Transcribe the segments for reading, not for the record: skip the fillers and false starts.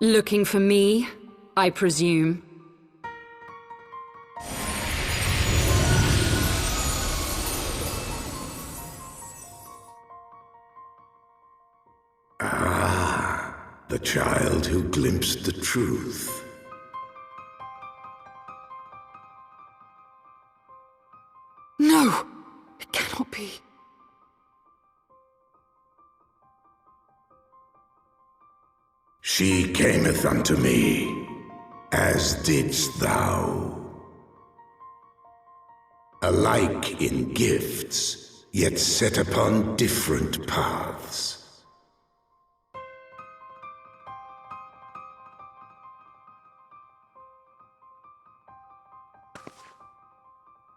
Looking for me, I presume. The child who glimpsed the truth. No! It cannot be. She cameth unto me, as didst thou. Alike in gifts, yet set upon different paths.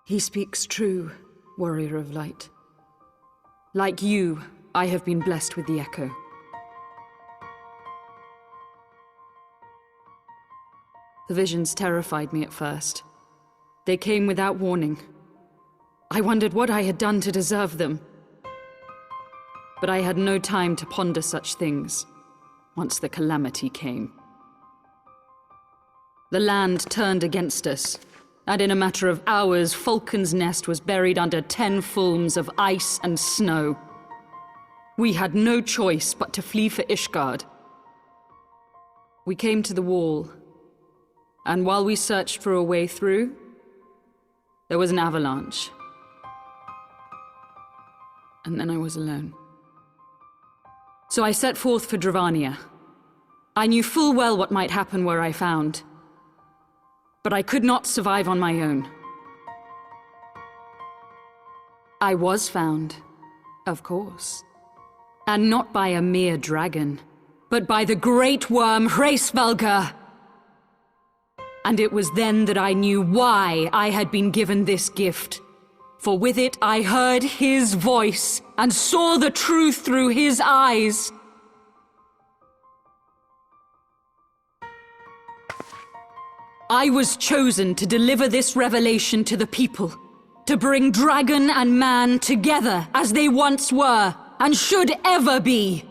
He speaks true, warrior of light. Like you, I have been blessed with the echo. The visions terrified me at first. They came without warning. I wondered what I had done to deserve them. But I had no time to ponder such things, once the calamity came. The land turned against us, and in a matter of hours, Falcon's Nest was buried under 10 fulms of ice and snow. We had no choice but to flee for Ishgard. We came to the wall, and while we searched for a way through, there was an avalanche. And then I was alone. So I set forth for Dravania. I knew full well what might happen where I found. But I could not survive on my own. I was found, of course. And not by a mere dragon, but by the great worm Hraesvelgr. And it was then that I knew why I had been given this gift. For with it I heard his voice, and saw the truth through his eyes. I was chosen to deliver this revelation to the people, to bring dragon and man together as they once were, and should ever be.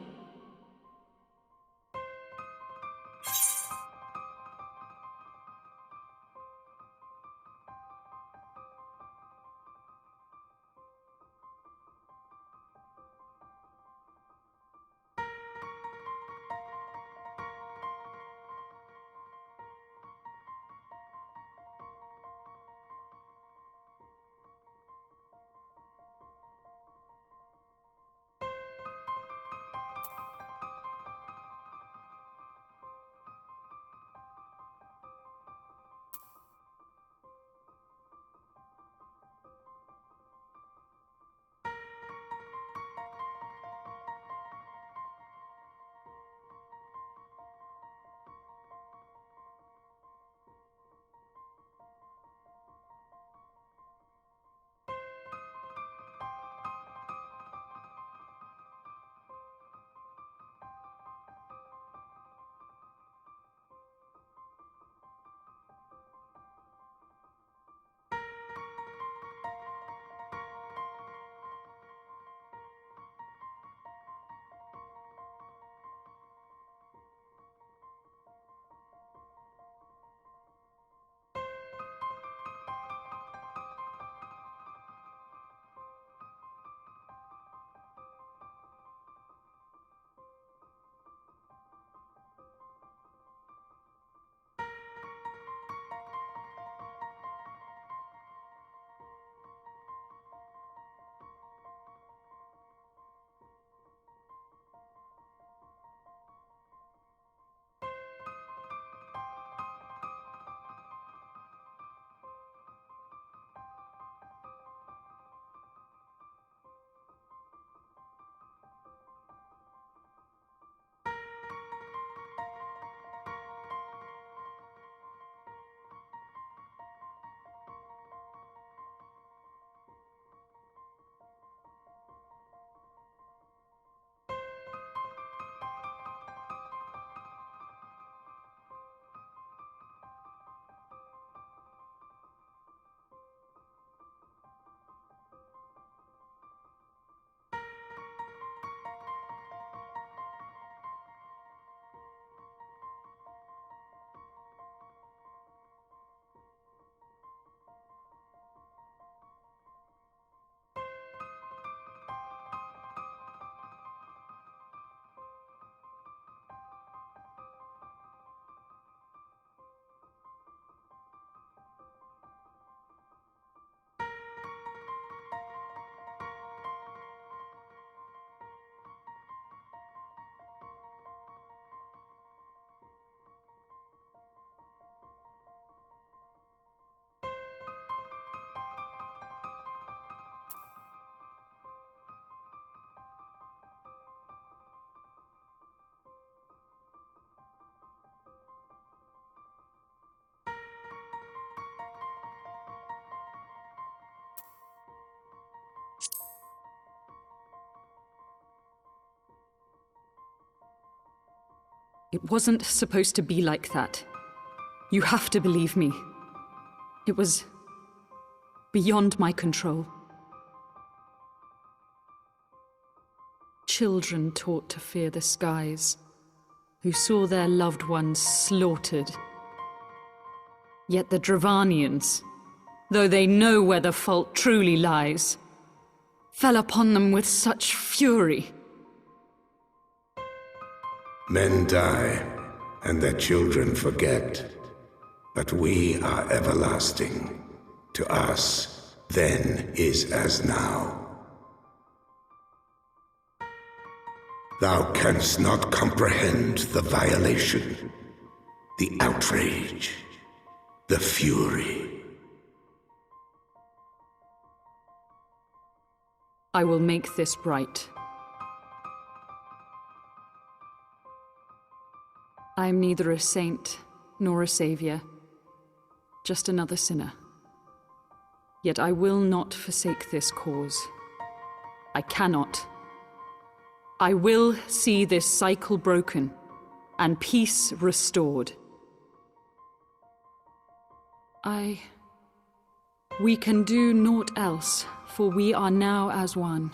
It wasn't supposed to be like that. You have to believe me. It was beyond my control. Children taught to fear the skies, who saw their loved ones slaughtered. Yet the Dravanians, though they know where the fault truly lies, fell upon them with such fury. Men die, and their children forget. But we are everlasting. To us, then is as now. Thou canst not comprehend the violation, the outrage, the fury. I will make this right. I am neither a saint nor a savior, just another sinner. Yet I will not forsake this cause. I cannot. I will see this cycle broken and peace restored. We can do naught else, for we are now as one.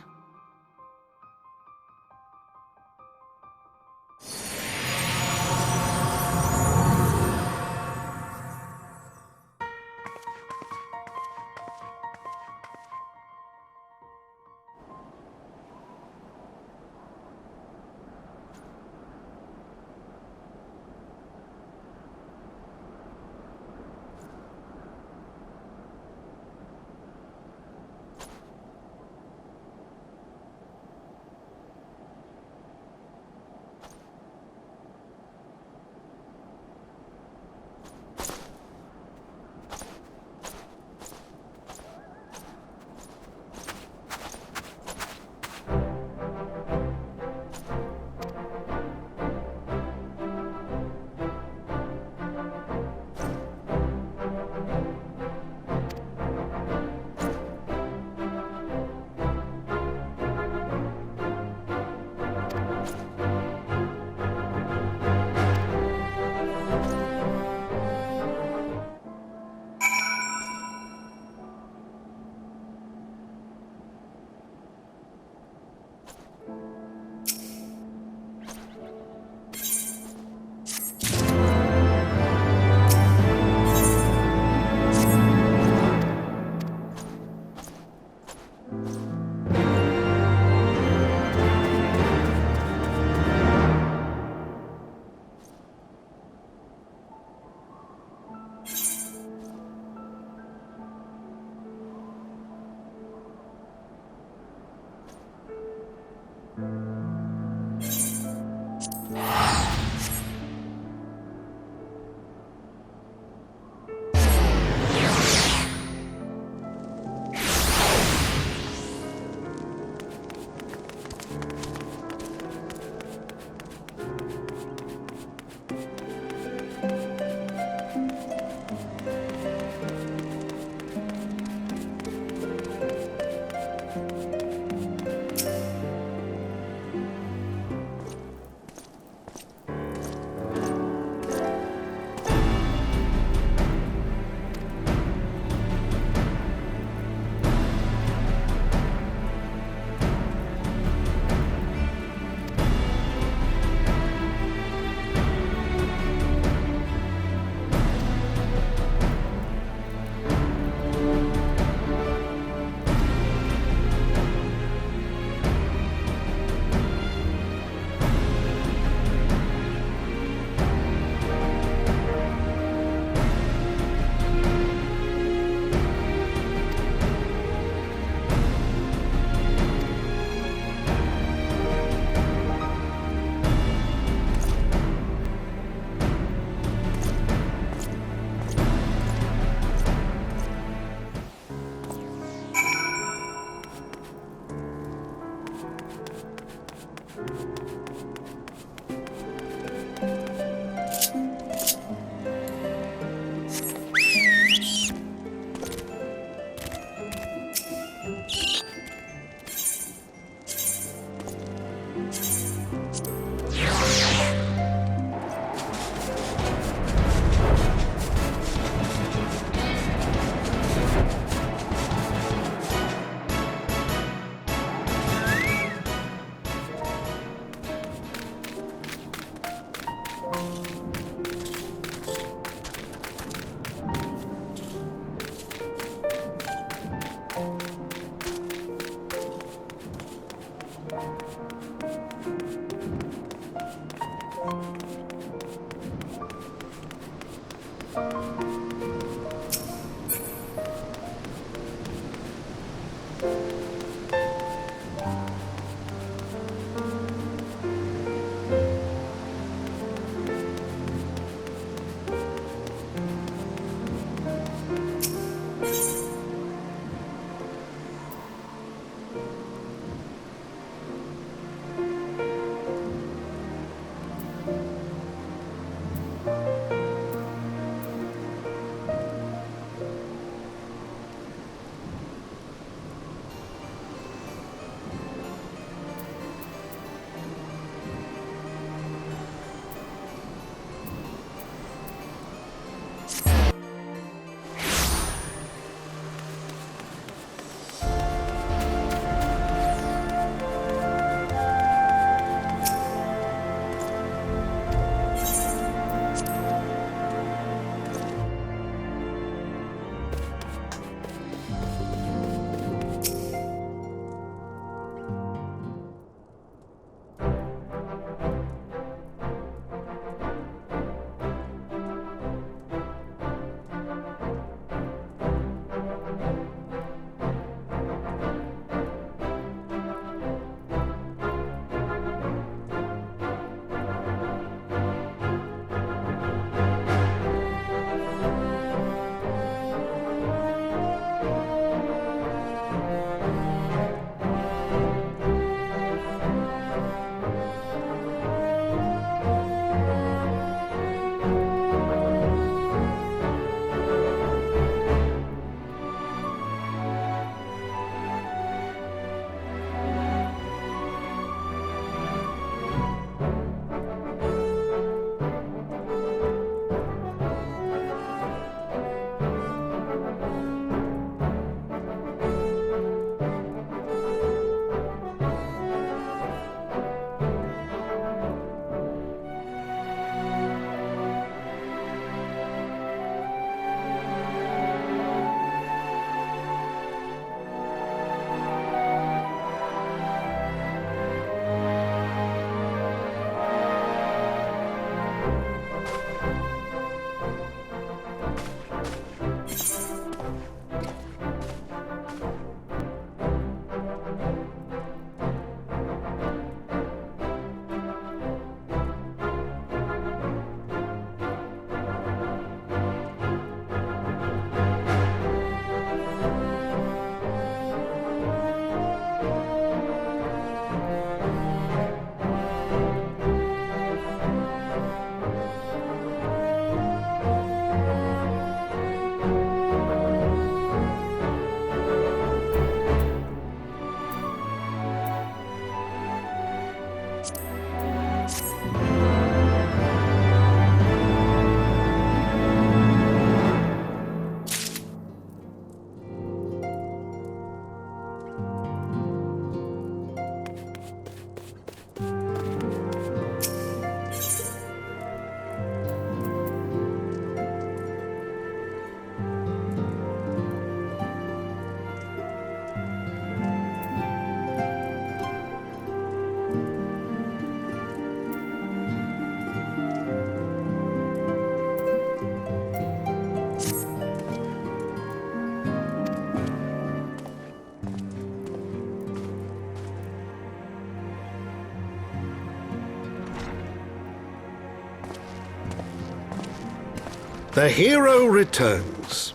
The hero returns.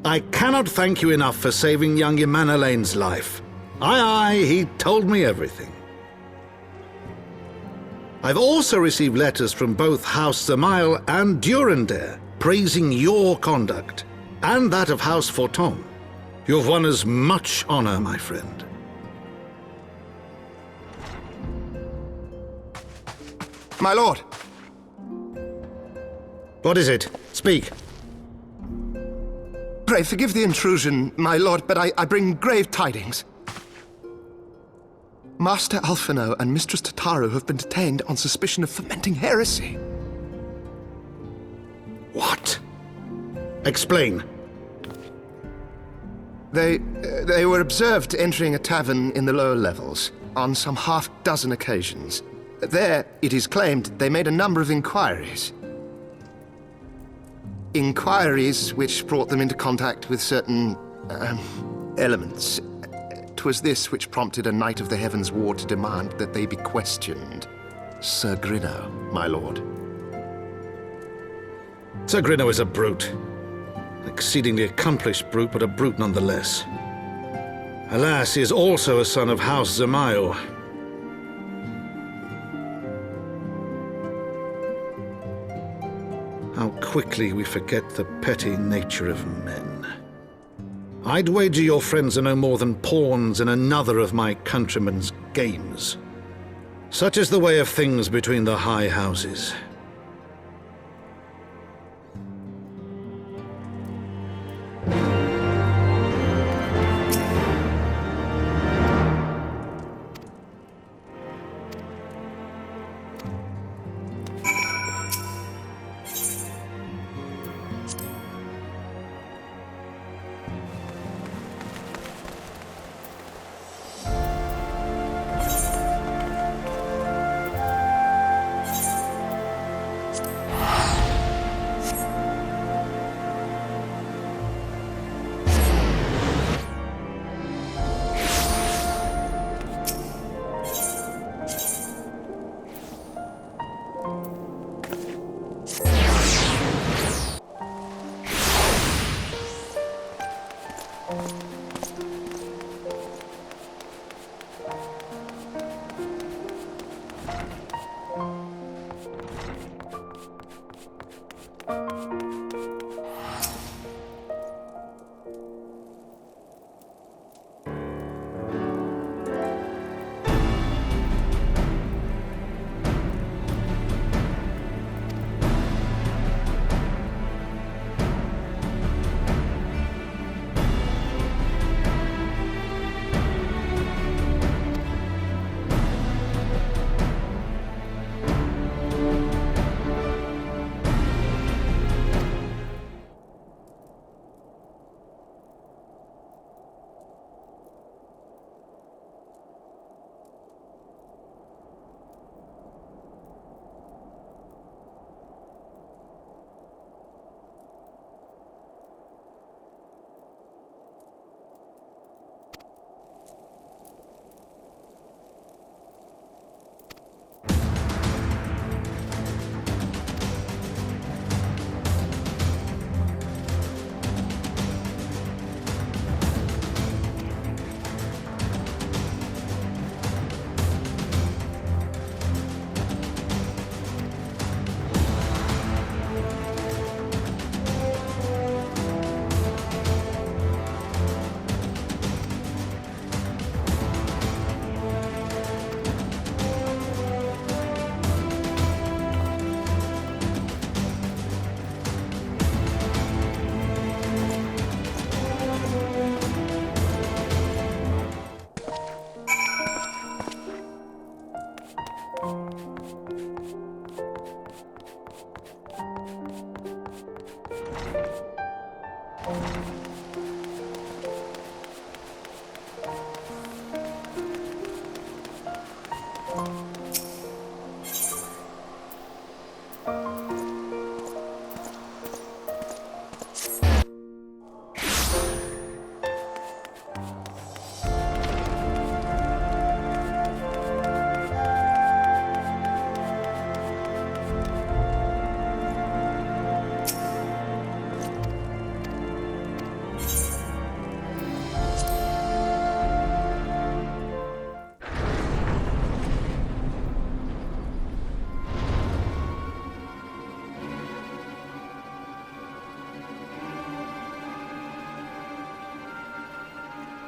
I cannot thank you enough for saving young Imanolane's life. Aye, he told me everything. I've also received letters from both House Zamail and Durandare praising your conduct, and that of House Forton. You've won us much honor, my friend. My lord! What is it? Speak. Pray forgive the intrusion, my lord, but I bring grave tidings. Master Alphino and Mistress Tataru have been detained on suspicion of fomenting heresy. What? Explain. They were observed entering a tavern in the lower levels on some half-dozen occasions. There, it is claimed, they made a number of inquiries. Inquiries which brought them into contact with certain, elements. 'Twas this which prompted a Knight of the Heavens Ward to demand that they be questioned. Sir Grinno, my lord. Sir Grinno is a brute. An exceedingly accomplished brute, but a brute nonetheless. Alas, he is also a son of House Zamail. How quickly we forget the petty nature of men. I'd wager your friends are no more than pawns in another of my countrymen's games. Such is the way of things between the high houses.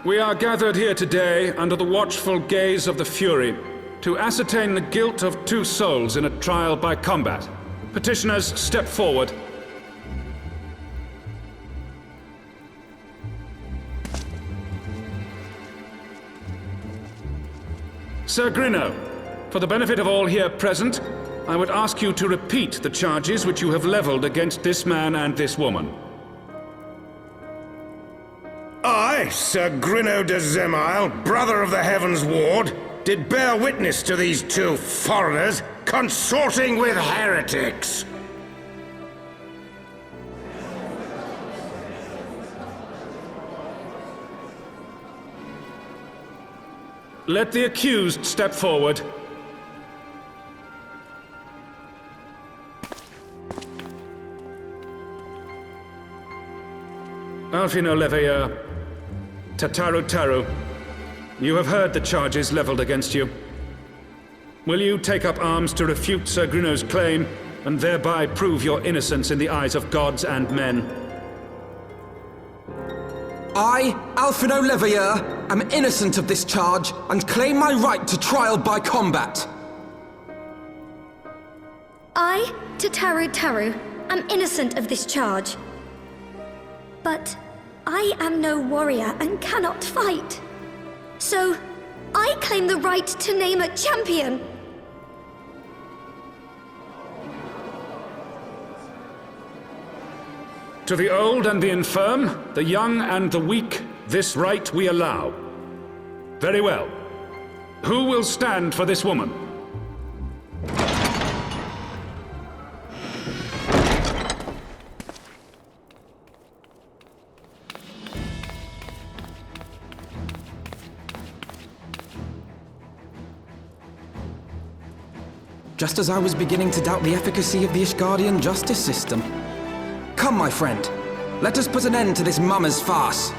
We are gathered here today under the watchful gaze of the Fury to ascertain the guilt of 2 souls in a trial by combat. Petitioners, step forward. Sir Grinno, for the benefit of all here present, I would ask you to repeat the charges which you have leveled against this man and this woman. I, Sir Grinno de Zemile, brother of the Heavens Ward, did bear witness to these 2 foreigners consorting with heretics. Let the accused step forward. Alfino Leveilleur, Tataru Taru, you have heard the charges leveled against you. Will you take up arms to refute Sir Grinno's claim, and thereby prove your innocence in the eyes of gods and men? I, Alfino Leveilleur, am innocent of this charge, and claim my right to trial by combat. I, Tataru Taru, am innocent of this charge. But I am no warrior and cannot fight. So, I claim the right to name a champion. To the old and the infirm, the young and the weak, this right we allow. Very well. Who will stand for this woman? Just as I was beginning to doubt the efficacy of the Ishgardian justice system. Come, my friend. Let us put an end to this mummer's farce.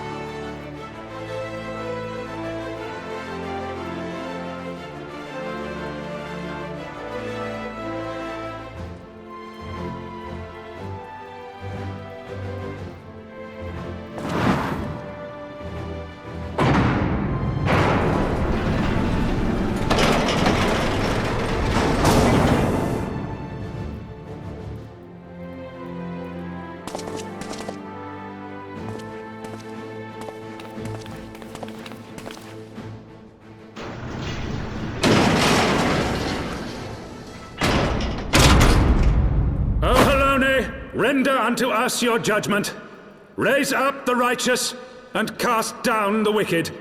Render unto us your judgment. Raise up the righteous, and cast down the wicked.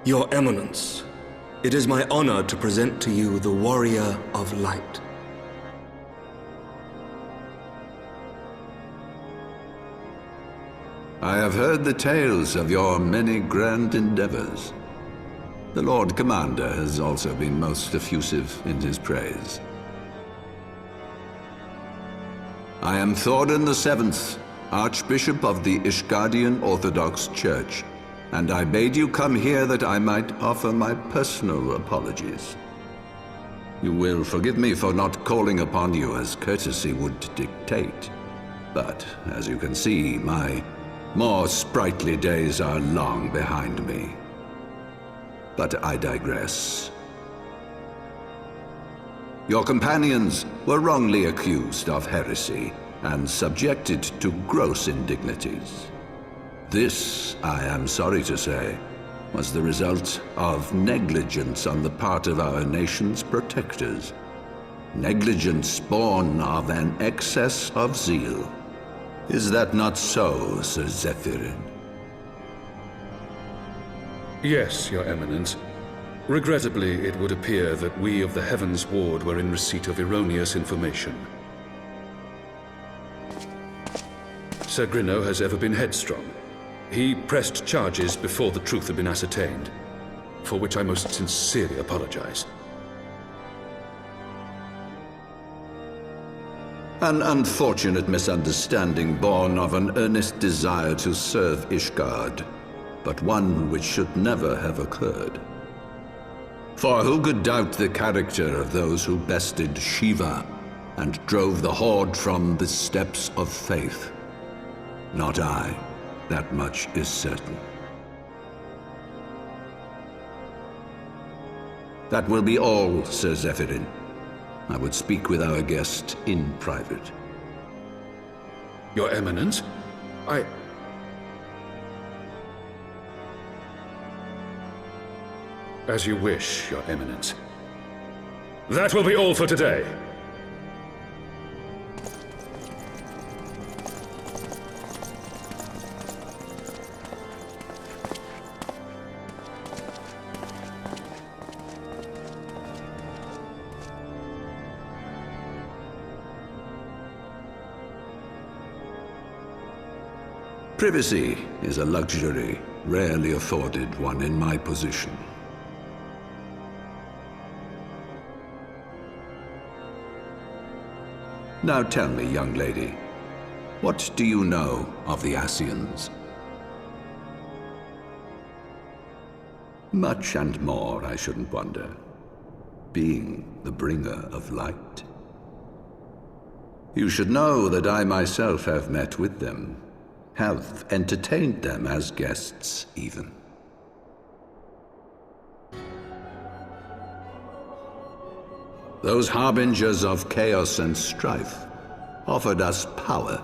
Your Eminence, it is my honor to present to you the Warrior of Light. I have heard the tales of your many grand endeavors. The Lord Commander has also been most effusive in his praise. I am Thorin VII, Archbishop of the Ishgardian Orthodox Church, and I bade you come here that I might offer my personal apologies. You will forgive me for not calling upon you as courtesy would dictate, but as you can see, my more sprightly days are long behind me. But I digress. Your companions were wrongly accused of heresy and subjected to gross indignities. This, I am sorry to say, was the result of negligence on the part of our nation's protectors. Negligence born of an excess of zeal. Is that not so, Sir Zephyrin? Yes, Your Eminence. Regrettably, it would appear that we of the Heavens Ward were in receipt of erroneous information. Sir Grinno has ever been headstrong. He pressed charges before the truth had been ascertained, for which I most sincerely apologize. An unfortunate misunderstanding born of an earnest desire to serve Ishgard, but one which should never have occurred. For who could doubt the character of those who bested Shiva and drove the Horde from the steps of faith? Not I. That much is certain. That will be all, Sir Zephyrin. I would speak with our guest in private. Your Eminence, As you wish, Your Eminence. That will be all for today. Privacy is a luxury rarely afforded one in my position. Now tell me, young lady, what do you know of the Ascians? Much and more, I shouldn't wonder, being the bringer of light. You should know that I myself have met with them, have entertained them as guests, even. Those harbingers of chaos and strife offered us power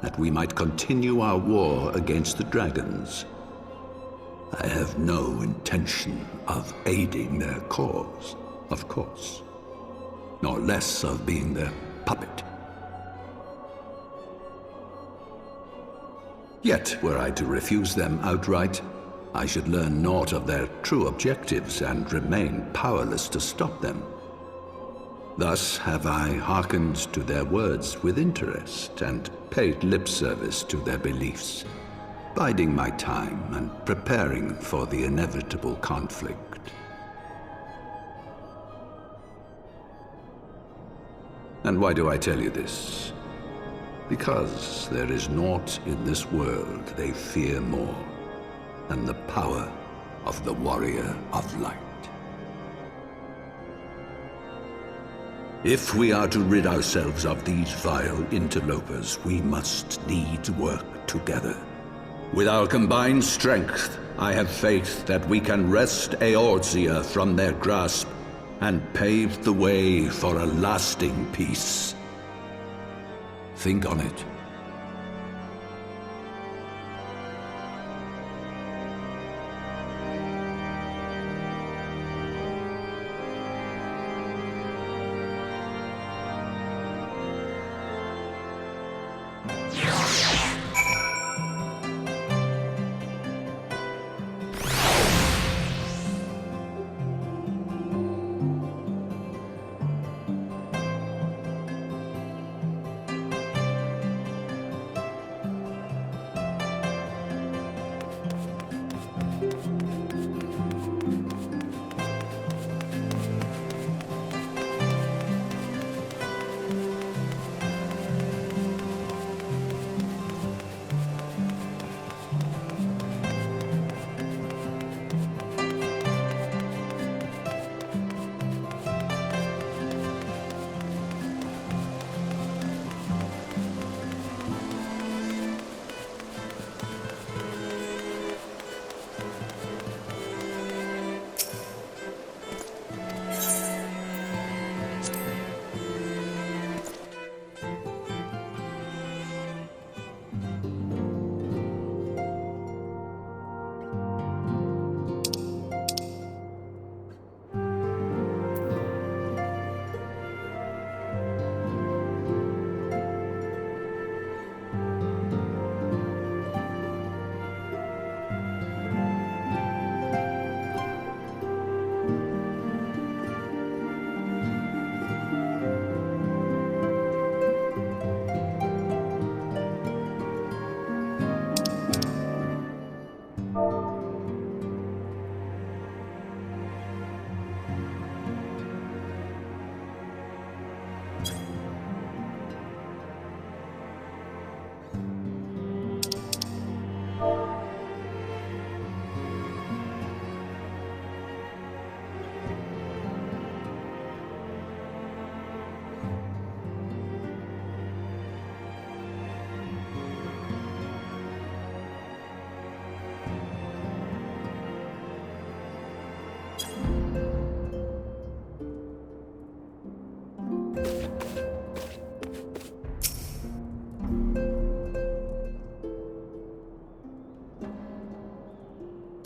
that we might continue our war against the dragons. I have no intention of aiding their cause, of course, nor less of being their puppet. Yet, were I to refuse them outright, I should learn naught of their true objectives and remain powerless to stop them. Thus have I hearkened to their words with interest and paid lip service to their beliefs, biding my time and preparing for the inevitable conflict. And why do I tell you this? Because there is naught in this world they fear more than the power of the Warrior of Light. If we are to rid ourselves of these vile interlopers, we must needs work together. With our combined strength, I have faith that we can wrest Eorzea from their grasp and pave the way for a lasting peace. Think on it.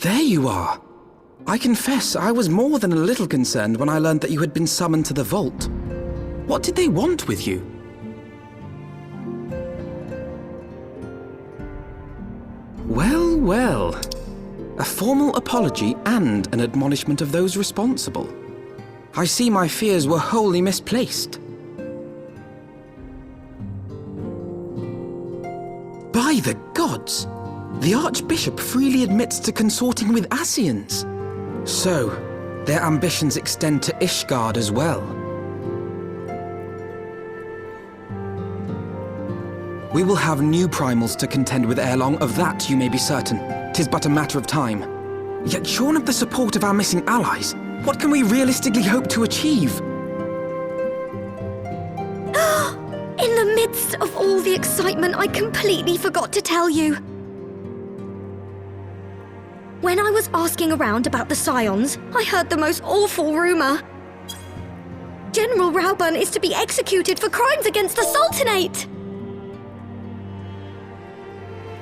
There you are. I confess, I was more than a little concerned when I learned that you had been summoned to the vault. What did they want with you? Well, well. A formal apology and an admonishment of those responsible. I see my fears were wholly misplaced. By the gods! The Archbishop freely admits to consorting with Ascians. So, their ambitions extend to Ishgard as well. We will have new primals to contend with ere long, of that you may be certain. 'Tis but a matter of time. Yet shorn of the support of our missing allies, what can we realistically hope to achieve? In the midst of all the excitement, I completely forgot to tell you. When I was asking around about the Scions, I heard the most awful rumor. General Rauburn is to be executed for crimes against the Sultanate!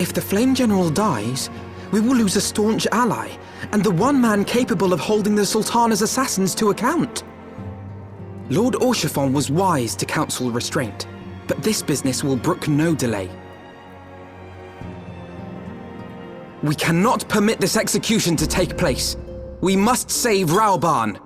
If the Flame General dies, we will lose a staunch ally, and the one man capable of holding the Sultana's assassins to account. Lord Orchiffon was wise to counsel restraint, but this business will brook no delay. We cannot permit this execution to take place. We must save Rauburn.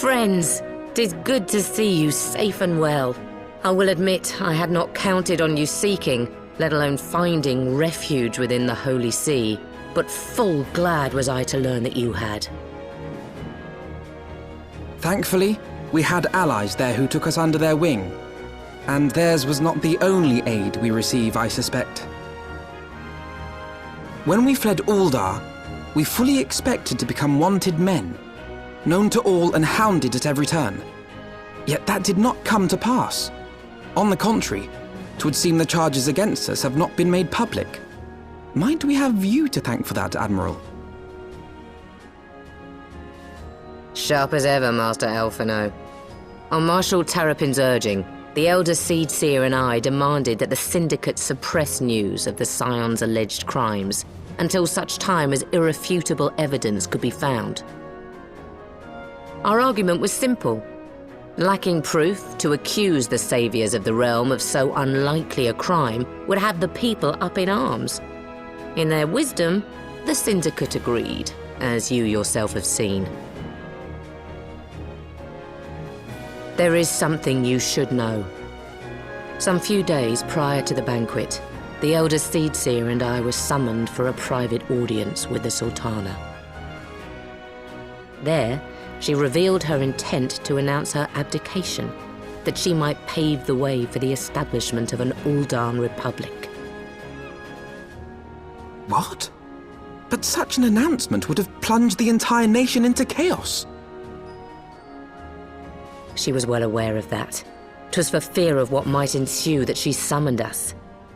Friends, 'tis good to see you safe and well. I will admit I had not counted on you seeking, let alone finding refuge within the Holy See, but full glad was I to learn that you had. Thankfully, we had allies there who took us under their wing. And theirs was not the only aid we receive, I suspect. When we fled Uldar, we fully expected to become wanted men, known to all and hounded at every turn. Yet that did not come to pass. On the contrary, 'twould seem the charges against us have not been made public. Might we have you to thank for that, Admiral? Sharp as ever, Master Alphino. On Marshal Terrapin's urging, the Elder Seedseer and I demanded that the Syndicate suppress news of the Scion's alleged crimes until such time as irrefutable evidence could be found. Our argument was simple. Lacking proof, to accuse the saviors of the realm of so unlikely a crime would have the people up in arms. In their wisdom, the Syndicate agreed, as you yourself have seen. There is something you should know. Some few days prior to the banquet, the Elder Seedseer and I were summoned for a private audience with the Sultana. There, she revealed her intent to announce her abdication, that she might pave the way for the establishment of an Uldan Republic. What? But such an announcement would have plunged the entire nation into chaos. She was well aware of that. 'Twas for fear of what might ensue that she summoned us.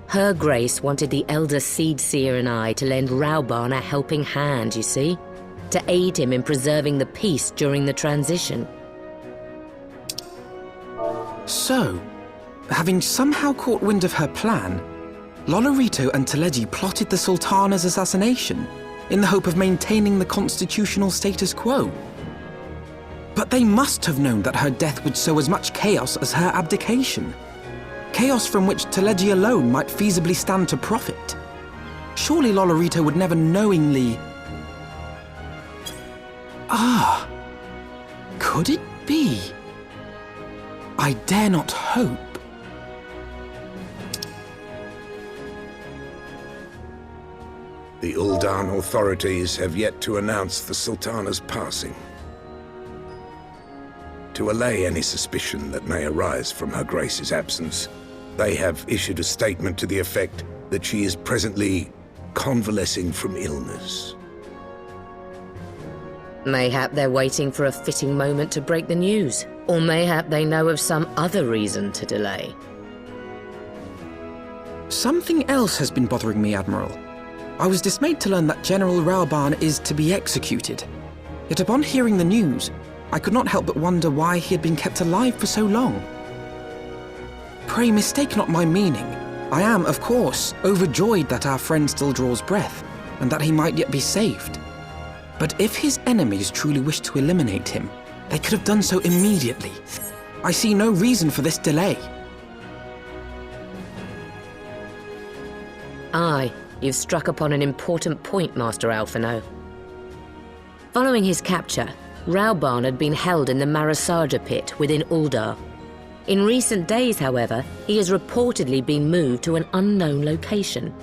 Her Grace wanted the Elder Seedseer and I to lend Rauban a helping hand, you see? To aid him in preserving the peace during the transition. So, having somehow caught wind of her plan, Lolorito and Teleji plotted the Sultana's assassination in the hope of maintaining the constitutional status quo. But they must have known that her death would sow as much chaos as her abdication. Chaos from which Teleji alone might feasibly stand to profit. Surely Lolorito would never knowingly... Ah, could it be? I dare not hope. The Uldan authorities have yet to announce the Sultana's passing. To allay any suspicion that may arise from Her Grace's absence, they have issued a statement to the effect that she is presently convalescing from illness. Mayhap they're waiting for a fitting moment to break the news, or mayhap they know of some other reason to delay. Something else has been bothering me, Admiral. I was dismayed to learn that General Rauban is to be executed. Yet upon hearing the news, I could not help but wonder why he had been kept alive for so long. Pray mistake not my meaning. I am, of course, overjoyed that our friend still draws breath, and that he might yet be saved. But if his enemies truly wished to eliminate him, they could have done so immediately. I see no reason for this delay. Aye, you've struck upon an important point, Master Alphino. Following his capture, Rauban had been held in the Marasaja pit within Uldar. In recent days, however, he has reportedly been moved to an unknown location.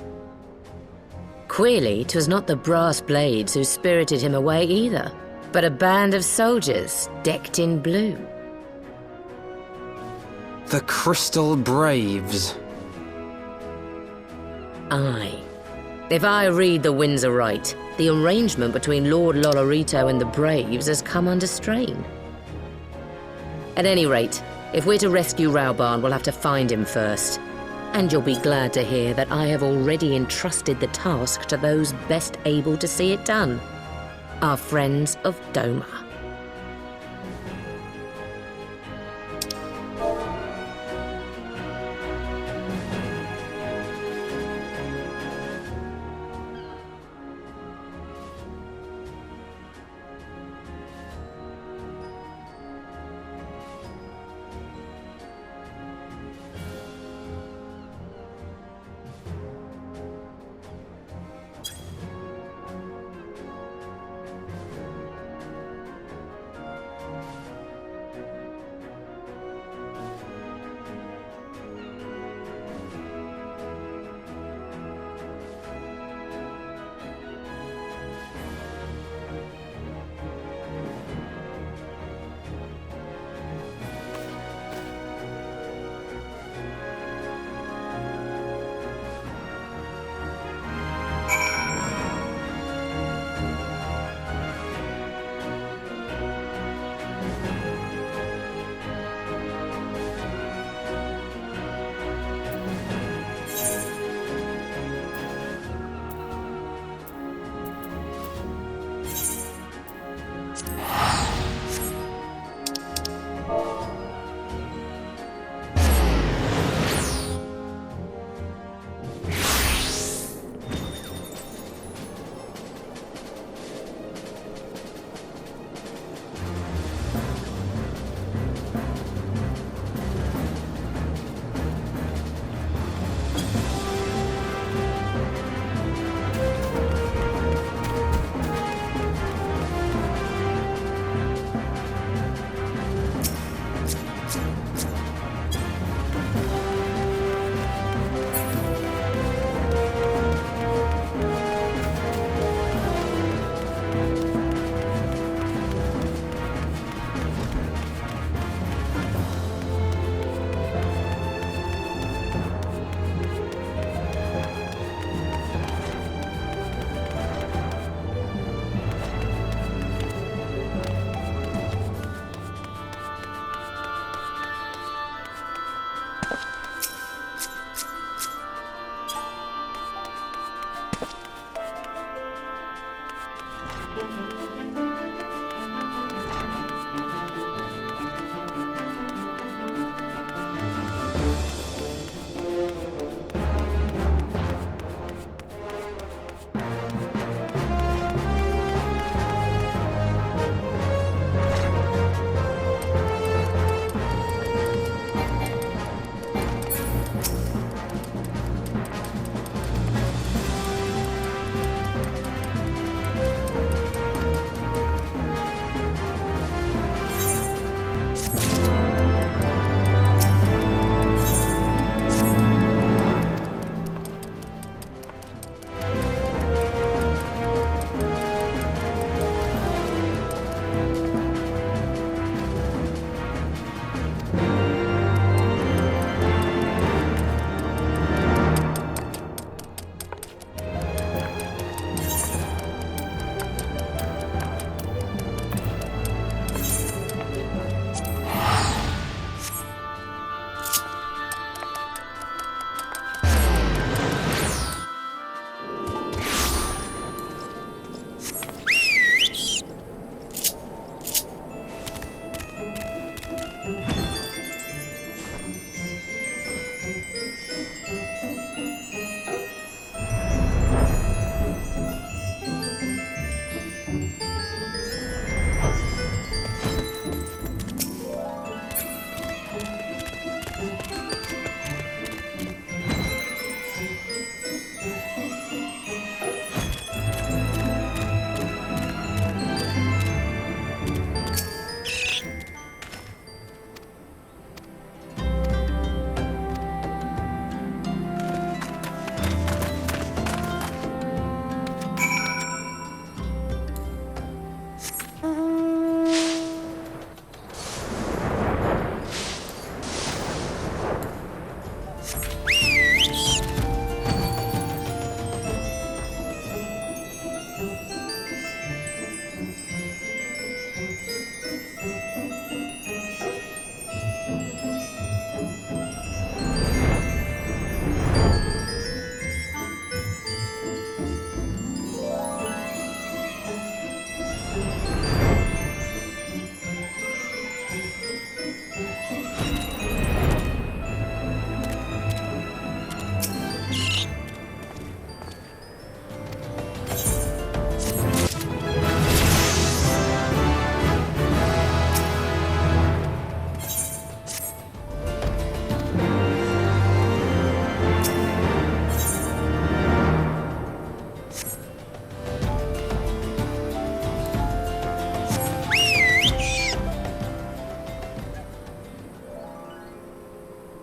Queerly, 'twas not the brass blades who spirited him away either, but a band of soldiers decked in blue. The Crystal Braves. Aye. If I read the winds aright, the arrangement between Lord Lolorito and the Braves has come under strain. At any rate, if we're to rescue Rauban, we'll have to find him first. And you'll be glad to hear that I have already entrusted the task to those best able to see it done. Our friends of Doma.